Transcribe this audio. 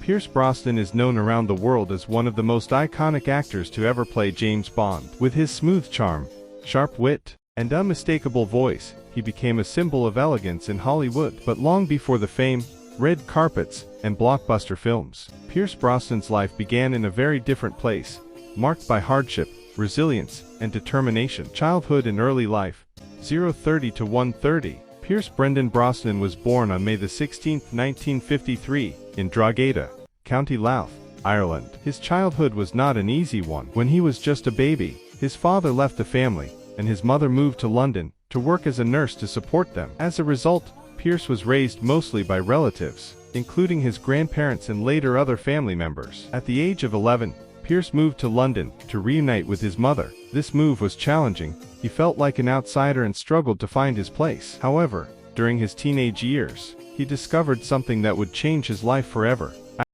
Pierce Brosnan is known around the world as one of the most iconic actors to ever play James Bond. With his smooth charm, sharp wit, and unmistakable voice, he became a symbol of elegance in Hollywood. But long before the fame, red carpets, and blockbuster films, Pierce Brosnan's life began in a very different place, marked by hardship, resilience, and determination. Childhood and early life. 030 to 130. Pierce Brendan Brosnan was born on May 16, 1953, in Drogheda, County Louth, Ireland. His childhood was not an easy one. When he was just a baby, his father left the family, and his mother moved to London to work as a nurse to support them. As a result, Pierce was raised mostly by relatives, including his grandparents and later other family members. At the age of 11, Pierce moved to London to reunite with his mother. This move was challenging. He felt like an outsider and struggled to find his place. However, during his teenage years, he discovered something that would change his life forever.